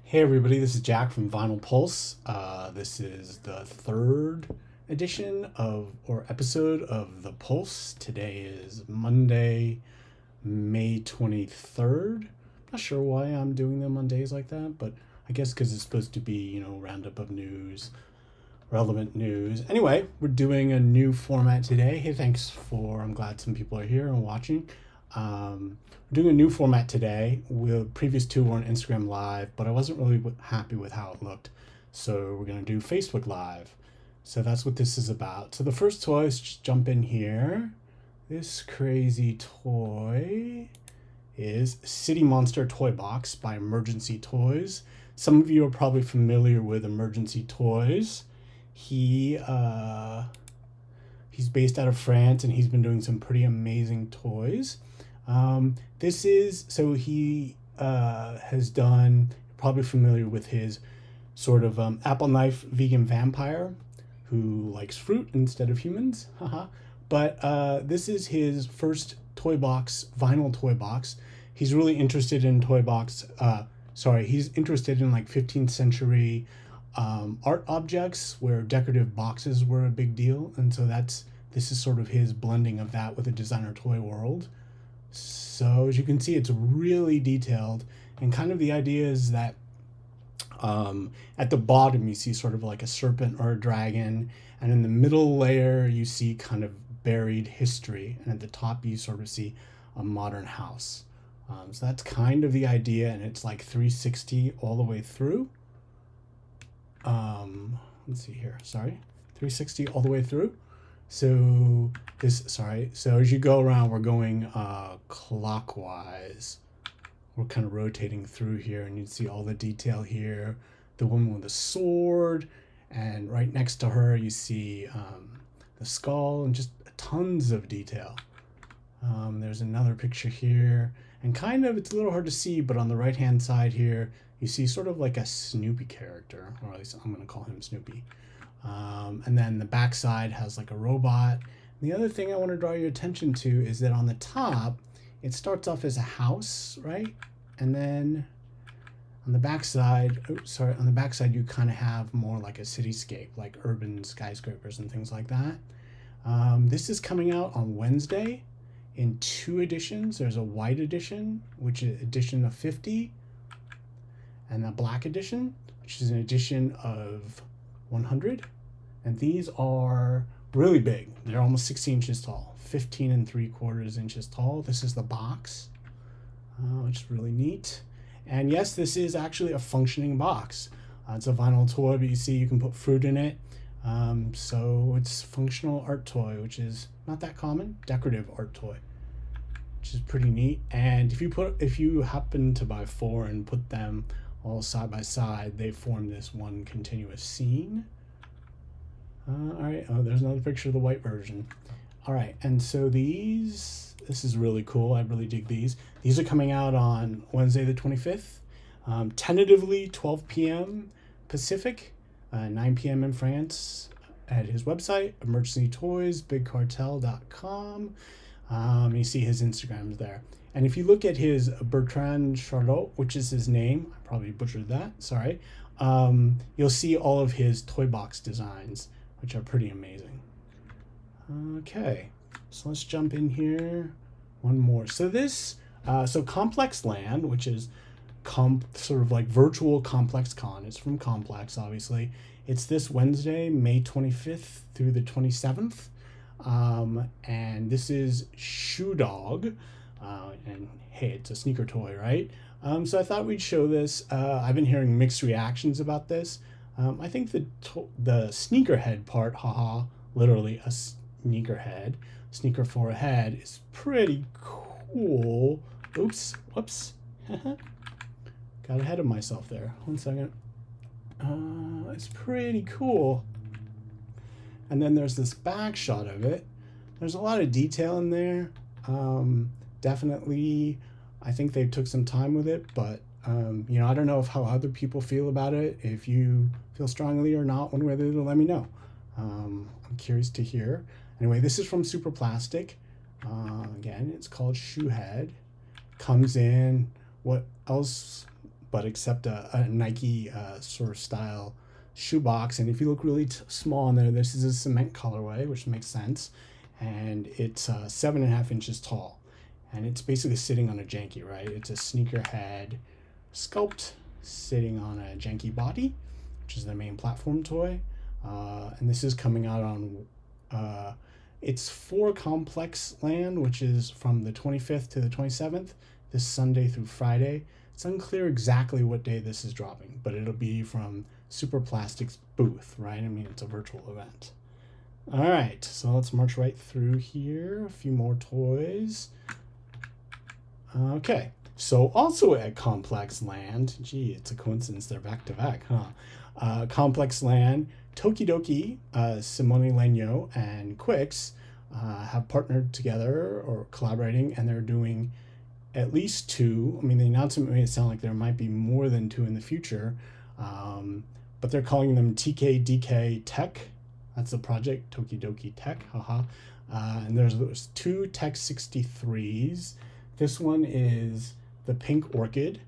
Hey everybody, this is Jack from Vinyl Pulse. This is the third edition of or episode of the Pulse. Today is Monday, May 23rd. Not sure why I'm doing them on days like that, but I guess because it's supposed to be, roundup of news, relevant news. Anyway, we're doing a new format today. Hey, I'm glad some people are here and watching. We're doing a new format today. The previous two were on Instagram Live, but I wasn't really happy with how it looked. So we're going to do Facebook Live. So that's what this is about. So the first toy is just jump in here. This crazy toy is City Monster Toy Box by Emergency Toys. Some of you are probably familiar with Emergency Toys. He's based out of France and he's been doing some pretty amazing toys. He has done, probably familiar with his sort of apple knife vegan vampire who likes fruit instead of humans. But this is his first toy box, vinyl toy box. He's really interested in he's interested in like 15th century art objects where decorative boxes were a big deal. And so this is sort of his blending of that with the designer toy world. So as you can see, it's really detailed, and kind of the idea is that at the bottom you see sort of like a serpent or a dragon, and in the middle layer you see kind of buried history, and at the top you sort of see a modern house. So that's kind of the idea, and it's like 360 all the way through. Let's see here, 360 all the way through. So as you go around, we're going clockwise. We're kind of rotating through here, and you see all the detail here. The woman with the sword, and right next to her you see the skull, and just tons of detail. There's another picture here, and kind of, it's a little hard to see, but on the right hand side here you see sort of like a Snoopy character, or at least I'm going to call him Snoopy. And then the back side has like a robot. The other thing I want to draw your attention to is that on the top, it starts off as a house, right? And then on the back side, you kind of have more like a cityscape, like urban skyscrapers and things like that. This is coming out on Wednesday in 2 editions. There's a white edition, which is edition of 50, and a black edition, which is an edition of 100. And these are really big. They're almost 60 inches tall, 15 3/4 inches tall. This is the box, which is really neat. And yes, this is actually a functioning box. It's a vinyl toy, but you see you can put fruit in it. So it's functional art toy, which is not that common. Decorative art toy, which is pretty neat. And if you happen to buy 4 and put them all side by side, they form this one continuous scene. All right, there's another picture of the white version. All right, and so this is really cool. I really dig these. These are coming out on Wednesday the 25th, tentatively 12 p.m. Pacific, 9 p.m. in France, at his website, emergencytoys.bigcartel.com. You see his Instagrams there. And if you look at his Bertrand Charlot, which is his name, I probably butchered that, sorry, you'll see all of his toy box designs, which are pretty amazing. Okay, so let's jump in here. One more. So Complex Land, which is sort of like virtual Complex Con. It's from Complex, obviously. It's this Wednesday, May 25th through the 27th. And this is Shu Dog. And hey, it's a sneaker toy, right? So I thought we'd show this. I've been hearing mixed reactions about this. I think the sneakerhead part, literally a sneakerhead, sneaker for a head, is pretty cool. Oops, whoops. Got ahead of myself there. 1 second. It's pretty cool. And then there's this back shot of it. There's a lot of detail in there. Definitely, I think they took some time with it, but I don't know how other people feel about it. If you feel strongly or not, one way or the other, let me know. I'm curious to hear. Anyway, this is from Superplastic. Again, it's called Shoe Head. Comes in, what else but except a Nike sort of style shoebox. And if you look really small in there, this is a cement colorway, which makes sense. And it's 7.5 inches tall. And it's basically sitting on a janky, right? It's a sneakerhead sculpt sitting on a janky body, which is the main platform toy. And this is coming out on, it's for Complex Land, which is from the 25th to the 27th, this Sunday through Friday. It's unclear exactly what day this is dropping, but it'll be from Superplastic's booth, right? I mean, it's a virtual event. All right, so let's march right through here. A few more toys. Okay, so also at Complex Land, gee, it's a coincidence they're back to back, huh? Complex Land, Tokidoki, Simone, Legno, and QUICCS have partnered together or collaborating, and they're doing at least 2. I mean, the announcement made it sound like there might be more than 2 in the future, but they're calling them TDKTDK Tech. That's the project, Tokidoki Tech, haha. And there's 2 Tech 63s. This one is the Pink Orchid.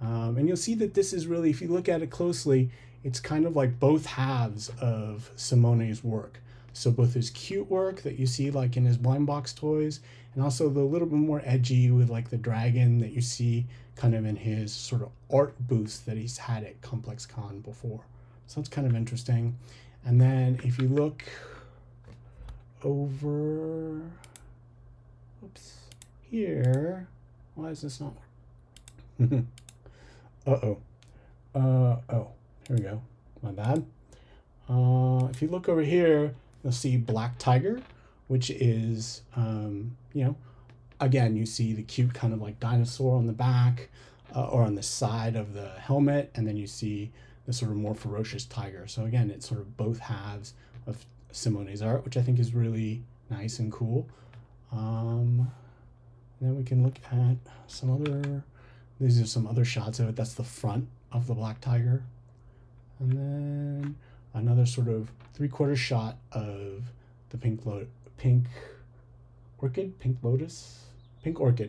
And you'll see that this is really, if you look at it closely, it's kind of like both halves of Simone's work. So both his cute work that you see like in his blind box toys, and also the little bit more edgy with like the dragon that you see kind of in his sort of art booths that he's had at Complex Con before. So it's kind of interesting. And then if you look over, oops, here, why is this not working? Oh, here we go, my bad. If you look over here, you'll see Black Tiger, which is, you know, again, you see the cute kind of like dinosaur on the back or on the side of the helmet, and then you see the sort of more ferocious tiger. So again, it's sort of both halves of Simone's art, which I think is really nice and cool. Then we can look at some other, these are some other shots of it. That's the front of the Black Tiger. And then another sort of 3/4 shot of the Pink Orchid,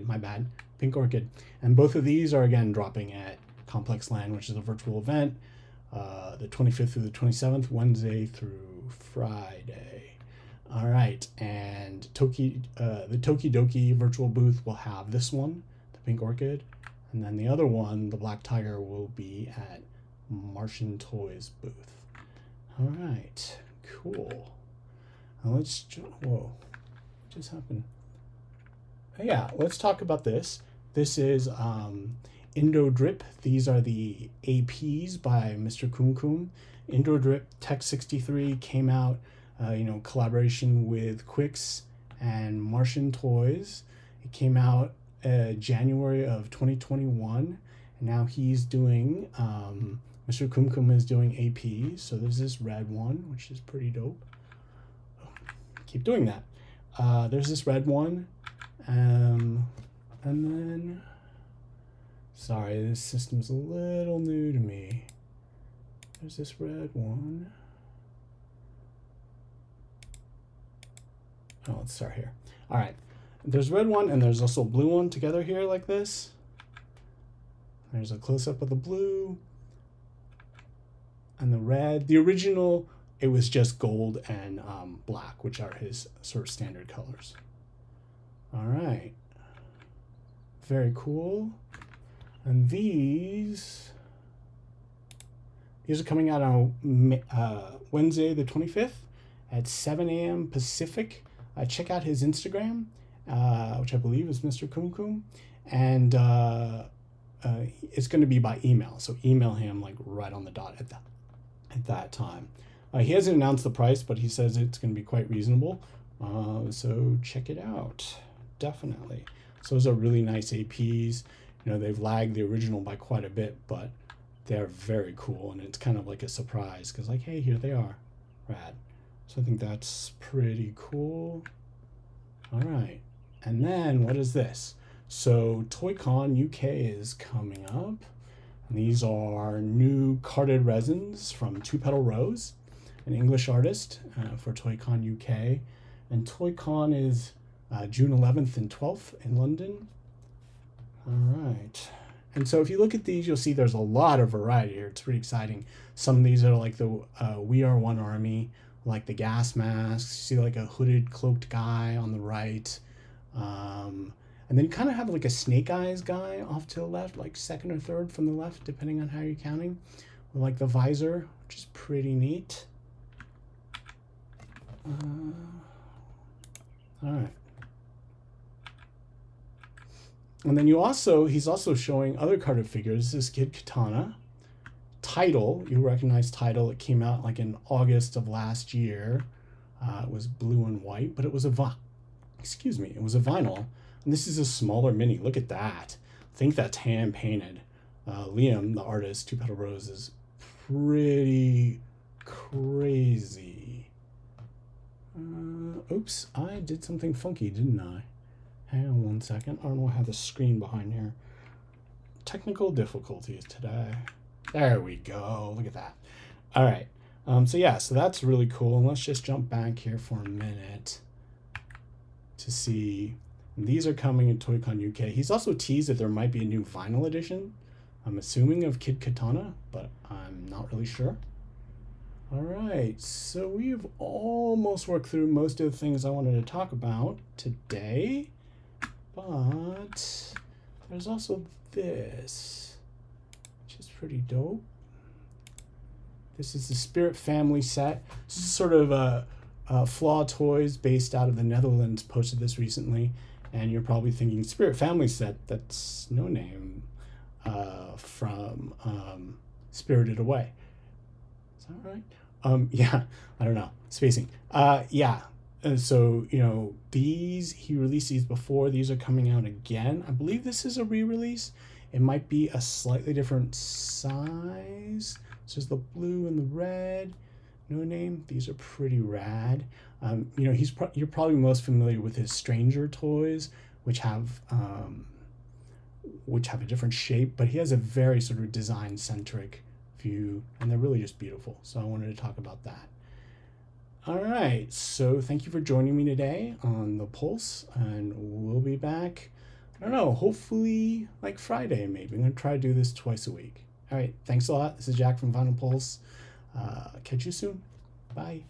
my bad, Pink Orchid. And both of these are again dropping at Complex Land, which is a virtual event, the 25th through the 27th, Wednesday through Friday. All right, and the Tokidoki virtual booth will have this one, the Pink Orchid, and then the other one, the Black Tiger, will be at Martian Toys booth. All right, cool. Now let's, whoa, what just happened? Yeah, let's talk about this. This is Indo Drip. These are the APs by MrKumKum. Indo Drip Tech 63 came out, you know, collaboration with QUICCS and Martian Toys. It came out January of 2021, and now he's doing, MrKumKum is doing APs. So there's this red one, which is pretty dope. Oh, keep doing that. There's this red one, and then, sorry, this system's a little new to me. There's this red one. Oh, let's start here. All right, there's red one, and there's also a blue one together here like this. There's a close-up of the blue and the red. The original, it was just gold and black, which are his sort of standard colors. All right, very cool. And these are coming out on Wednesday the 25th at 7 a.m. Pacific. Check out his Instagram, which I believe is MrKumKum, and it's going to be by email. So email him like right on the dot at that time. He hasn't announced the price, but he says it's going to be quite reasonable. So check it out, definitely. So those are really nice APs. You know, they've lagged the original by quite a bit, but they're very cool, and it's kind of like a surprise because, like, hey, here they are, rad. So I think that's pretty cool. All right, and then what is this? So ToyCon UK is coming up, and these are new carded resins from Two Petal Rose, an English artist for ToyCon UK, and ToyCon is June 11th and 12th in London. All right, And so if you look at these, you'll see there's a lot of variety here. It's pretty exciting. Some of these are like the We Are One Army, like the gas masks. You see like a hooded, cloaked guy on the right. And then you kind of have like a Snake Eyes guy off to the left, like second or third from the left, depending on how you're counting, with like the visor, which is pretty neat. All right. And then he's also showing other carded figures. This is Kid Katana. Title, you recognize Title. It came out like in August of last year. It was blue and white, but it was a vinyl. And this is a smaller mini. Look at that. I think that's hand painted. Liam, the artist, Two Petal Rose, is pretty crazy. Oops, I did something funky, didn't I? Hang on one second. I don't know how the screen behind here. Technical difficulties today. There we go. Look at that. All right. So that's really cool. And let's just jump back here for a minute to see. These are coming in ToyCon UK. He's also teased that there might be a new vinyl edition. I'm assuming of Kid Katana, but I'm not really sure. All right, so we've almost worked through most of the things I wanted to talk about today, but there's also this, which is pretty dope. This is the Spirit Family set. This is sort of a Flawtoys based out of the Netherlands posted this recently, and you're probably thinking Spirit Family set, that's No Name from Spirited Away. Is that right? Yeah, I don't know. Spacing. Yeah. And so, you know, he released these before. These are coming out again. I believe this is a re-release. It might be a slightly different size. This is the blue and the red. No Name. These are pretty rad. You know, you're probably most familiar with his Stranger toys, which have a different shape, but he has a very sort of design-centric view, and they're really just beautiful. So I wanted to talk about that. All right, so thank you for joining me today on The Pulse, and we'll be back, I don't know, hopefully like Friday maybe. I'm going to try to do this twice a week. All right, thanks a lot. This is Jack from Vinyl Pulse. Catch you soon. Bye.